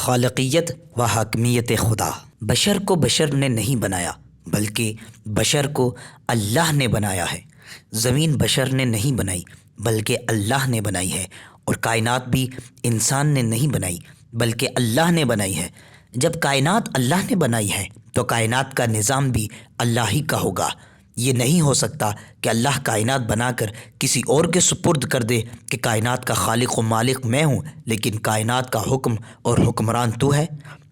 خالقیت و حاکمیت خدا۔ بشر کو بشر نے نہیں بنایا بلکہ بشر کو اللہ نے بنایا ہے۔ زمین بشر نے نہیں بنائی بلکہ اللہ نے بنائی ہے، اور کائنات بھی انسان نے نہیں بنائی بلکہ اللہ نے بنائی ہے۔ جب کائنات اللہ نے بنائی ہے تو کائنات کا نظام بھی اللہ ہی کا ہوگا۔ یہ نہیں ہو سکتا کہ اللہ کائنات بنا کر کسی اور کے سپرد کر دے کہ کائنات کا خالق و مالک میں ہوں، لیکن کائنات کا حکم اور حکمران تو ہے۔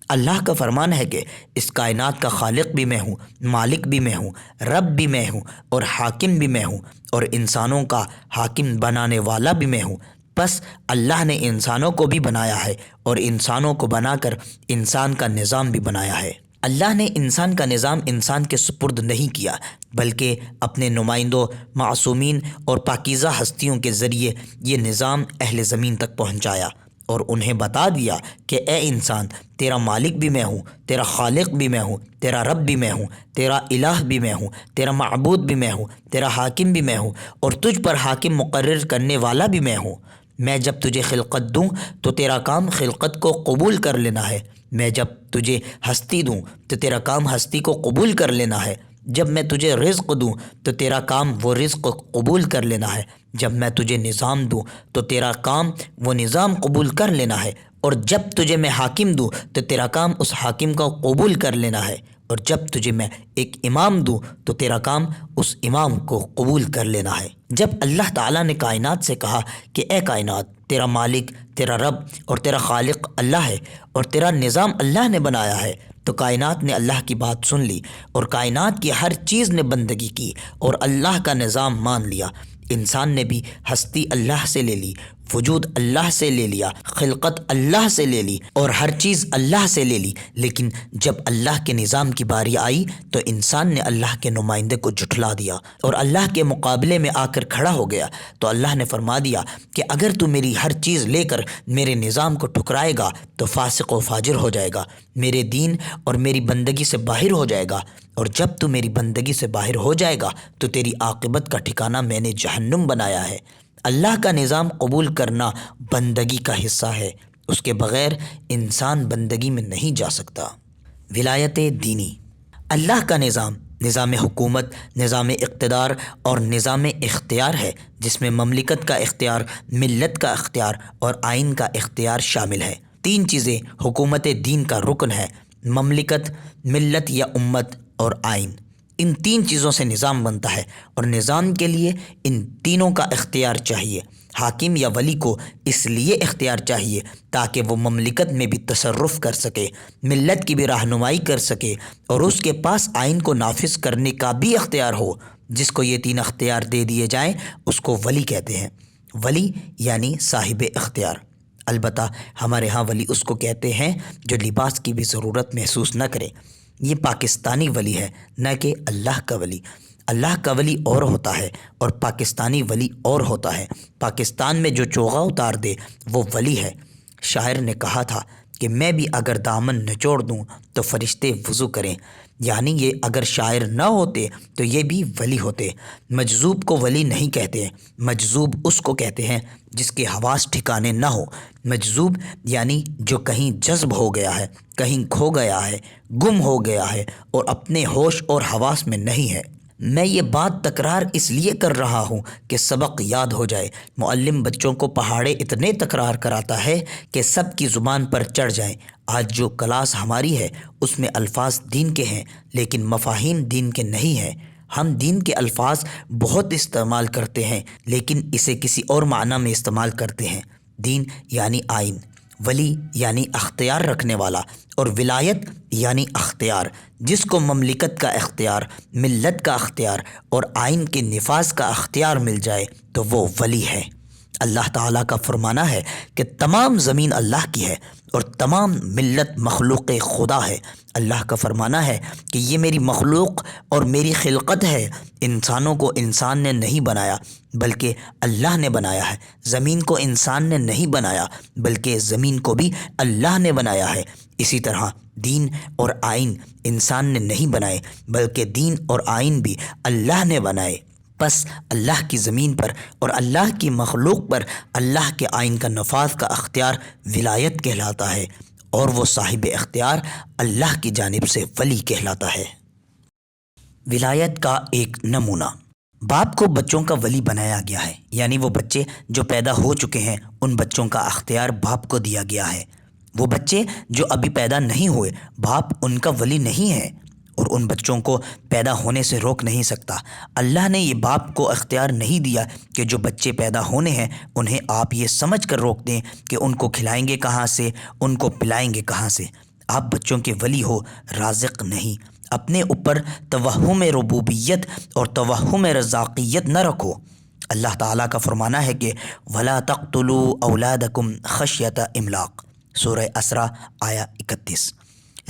اللہ کا فرمان ہے کہ اس کائنات کا خالق بھی میں ہوں، مالک بھی میں ہوں، رب بھی میں ہوں، اور حاکم بھی میں ہوں، اور انسانوں کا حاکم بنانے والا بھی میں ہوں۔ بس اللہ نے انسانوں کو بھی بنایا ہے، اور انسانوں کو بنا کر انسان کا نظام بھی بنایا ہے۔ اللہ نے انسان کا نظام انسان کے سپرد نہیں کیا بلکہ اپنے نمائندوں، معصومین اور پاکیزہ ہستیوں کے ذریعے یہ نظام اہل زمین تک پہنچایا، اور انہیں بتا دیا کہ اے انسان، تیرا مالک بھی میں ہوں، تیرا خالق بھی میں ہوں، تیرا رب بھی میں ہوں، تیرا الہ بھی میں ہوں، تیرا معبود بھی میں ہوں، تیرا حاکم بھی میں ہوں، اور تجھ پر حاکم مقرر کرنے والا بھی میں ہوں۔ میں جب تجھے خلقت دوں تو تیرا کام خلقت کو قبول کر لینا ہے۔ میں جب تجھے ہستی دوں تو تیرا کام ہستی کو قبول کر لینا ہے۔ جب میں تجھے رزق دوں تو تیرا کام وہ رزق قبول کر لینا ہے۔ جب میں تجھے نظام دوں تو تیرا کام وہ نظام قبول کر لینا ہے، اور جب تجھے میں حاکم دوں تو تیرا کام اس حاکم کو قبول کر لینا ہے، اور جب تجھے میں ایک امام دوں تو تیرا کام اس امام کو قبول کر لینا ہے۔ جب اللہ تعالیٰ نے کائنات سے کہا کہ اے کائنات، تیرا مالک، تیرا رب اور تیرا خالق اللہ ہے، اور تیرا نظام اللہ نے بنایا ہے، تو کائنات نے اللہ کی بات سن لی، اور کائنات کی ہر چیز نے بندگی کی اور اللہ کا نظام مان لیا۔ انسان نے بھی ہستی اللہ سے لے لی، وجود اللہ سے لے لیا، خلقت اللہ سے لے لی، اور ہر چیز اللہ سے لے لی، لیکن جب اللہ کے نظام کی باری آئی تو انسان نے اللہ کے نمائندے کو جھٹلا دیا اور اللہ کے مقابلے میں آ کر کھڑا ہو گیا۔ تو اللہ نے فرما دیا کہ اگر تو میری ہر چیز لے کر میرے نظام کو ٹھکرائے گا تو فاسق و فاجر ہو جائے گا، میرے دین اور میری بندگی سے باہر ہو جائے گا، اور جب تو میری بندگی سے باہر ہو جائے گا تو تیری عاقبت کا ٹھکانہ میں نے جہنم بنایا ہے۔ اللہ کا نظام قبول کرنا بندگی کا حصہ ہے، اس کے بغیر انسان بندگی میں نہیں جا سکتا۔ ولایت دینی۔ اللہ کا نظام حکومت، نظام اقتدار اور نظام اختیار ہے، جس میں مملکت کا اختیار، ملت کا اختیار اور آئین کا اختیار شامل ہے۔ تین چیزیں حکومت دین کا رکن ہے: مملکت، ملت یا امت اور آئین۔ ان تین چیزوں سے نظام بنتا ہے، اور نظام کے لیے ان تینوں کا اختیار چاہیے۔ حاکم یا ولی کو اس لیے اختیار چاہیے تاکہ وہ مملکت میں بھی تصرف کر سکے، ملت کی بھی رہنمائی کر سکے، اور اس کے پاس آئین کو نافذ کرنے کا بھی اختیار ہو۔ جس کو یہ تین اختیار دے دیے جائیں اس کو ولی کہتے ہیں۔ ولی یعنی صاحب اختیار۔ البتہ ہمارے ہاں ولی اس کو کہتے ہیں جو لباس کی بھی ضرورت محسوس نہ کرے۔ یہ پاکستانی ولی ہے، نہ کہ اللہ کا ولی۔ اللہ کا ولی اور ہوتا ہے اور پاکستانی ولی اور ہوتا ہے۔ پاکستان میں جو چوغا اتار دے وہ ولی ہے۔ شاعر نے کہا تھا کہ میں بھی اگر دامن نچوڑ دوں تو فرشتے وضو کریں، یعنی یہ اگر شاعر نہ ہوتے تو یہ بھی ولی ہوتے۔ مجذوب کو ولی نہیں کہتے، مجذوب اس کو کہتے ہیں جس کے حواس ٹھکانے نہ ہو۔ مجذوب یعنی جو کہیں جذب ہو گیا ہے، کہیں کھو گیا ہے، گم ہو گیا ہے اور اپنے ہوش اور حواس میں نہیں ہے۔ میں یہ بات تکرار اس لیے کر رہا ہوں کہ سبق یاد ہو جائے۔ معلم بچوں کو پہاڑے اتنے تکرار کراتا ہے کہ سب کی زبان پر چڑھ جائیں۔ آج جو کلاس ہماری ہے اس میں الفاظ دین کے ہیں لیکن مفاہیم دین کے نہیں ہیں۔ ہم دین کے الفاظ بہت استعمال کرتے ہیں لیکن اسے کسی اور معنی میں استعمال کرتے ہیں۔ دین یعنی آئین، ولی یعنی اختیار رکھنے والا، اور ولایت یعنی اختیار۔ جس کو مملکت کا اختیار، ملت کا اختیار اور آئین کے نفاذ کا اختیار مل جائے تو وہ ولی ہے۔ اللہ تعالیٰ کا فرمانا ہے کہ تمام زمین اللہ کی ہے اور تمام ملت مخلوق خدا ہے۔ اللہ کا فرمانا ہے کہ یہ میری مخلوق اور میری خلقت ہے۔ انسانوں کو انسان نے نہیں بنایا بلکہ اللہ نے بنایا ہے۔ زمین کو انسان نے نہیں بنایا بلکہ زمین کو بھی اللہ نے بنایا ہے۔ اسی طرح دین اور آئین انسان نے نہیں بنائے بلکہ دین اور آئین بھی اللہ نے بنائے۔ بس اللہ کی زمین پر اور اللہ کی مخلوق پر اللہ کے آئین کا نفاذ کا اختیار ولایت کہلاتا ہے، اور وہ صاحب اختیار اللہ کی جانب سے ولی کہلاتا ہے۔ ولایت کا ایک نمونہ، باپ کو بچوں کا ولی بنایا گیا ہے، یعنی وہ بچے جو پیدا ہو چکے ہیں ان بچوں کا اختیار باپ کو دیا گیا ہے۔ وہ بچے جو ابھی پیدا نہیں ہوئے، باپ ان کا ولی نہیں ہے اور ان بچوں کو پیدا ہونے سے روک نہیں سکتا۔ اللہ نے یہ باپ کو اختیار نہیں دیا کہ جو بچے پیدا ہونے ہیں انہیں آپ یہ سمجھ کر روک دیں کہ ان کو کھلائیں گے کہاں سے، ان کو پلائیں گے کہاں سے۔ آپ بچوں کے ولی ہو، رازق نہیں۔ اپنے اوپر توہم ربوبیت اور توہم رزاقیت نہ رکھو۔ اللہ تعالیٰ کا فرمانا ہے کہ وَلَا تَقْتُلُوا أَوْلَادَكُمْ خَشْيَةَ إِمْلَاقٍ، سورہ اسراء آیا 31۔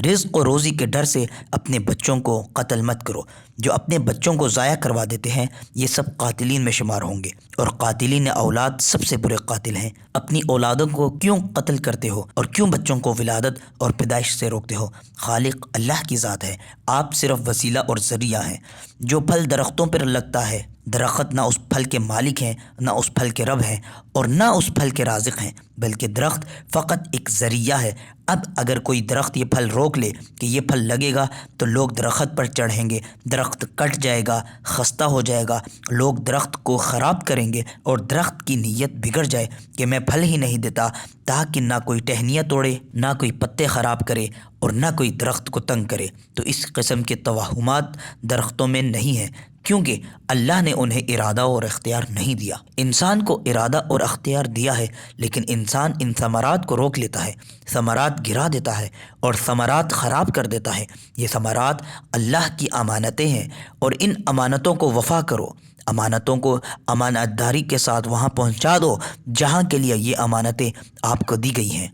رزق و روزی کے ڈر سے اپنے بچوں کو قتل مت کرو۔ جو اپنے بچوں کو ضائع کروا دیتے ہیں یہ سب قاتلین میں شمار ہوں گے، اور قاتلین اولاد سب سے برے قاتل ہیں۔ اپنی اولادوں کو کیوں قتل کرتے ہو اور کیوں بچوں کو ولادت اور پیدائش سے روکتے ہو؟ خالق اللہ کی ذات ہے، آپ صرف وسیلہ اور ذریعہ ہیں۔ جو پھل درختوں پر لگتا ہے، درخت نہ اس پھل کے مالک ہیں، نہ اس پھل کے رب ہیں، اور نہ اس پھل کے رازق ہیں، بلکہ درخت فقط ایک ذریعہ ہے۔ اب اگر کوئی درخت یہ پھل روک لے کہ یہ پھل لگے گا تو لوگ درخت پر چڑھیں گے، درخت کٹ جائے گا، خستہ ہو جائے گا، لوگ درخت کو خراب کریں گے اور درخت کی نیت بگڑ جائے کہ میں پھل ہی نہیں دیتا، تاکہ نہ کوئی ٹہنیاں توڑے، نہ کوئی پتے خراب کرے اور نہ کوئی درخت کو تنگ کرے۔ تو اس قسم کے توہمات درختوں میں نہیں ہیں، کیونکہ اللہ نے انہیں ارادہ اور اختیار نہیں دیا۔ انسان کو ارادہ اور اختیار دیا ہے، لیکن انسان ان ثمرات کو روک لیتا ہے، ثمرات گرا دیتا ہے اور ثمرات خراب کر دیتا ہے۔ یہ ثمرات اللہ کی امانتیں ہیں، اور ان امانتوں کو وفا کرو۔ امانتوں کو امانت داری کے ساتھ وہاں پہنچا دو جہاں کے لیے یہ امانتیں آپ کو دی گئی ہیں۔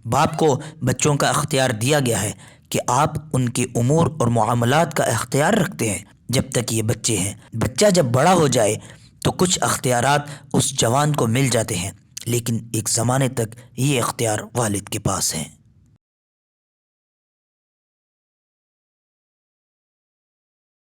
باپ کو بچوں کا اختیار دیا گیا ہے کہ آپ ان کے امور اور معاملات کا اختیار رکھتے ہیں جب تک یہ بچے ہیں۔ بچہ جب بڑا ہو جائے تو کچھ اختیارات اس جوان کو مل جاتے ہیں، لیکن ایک زمانے تک یہ اختیار والد کے پاس ہیں۔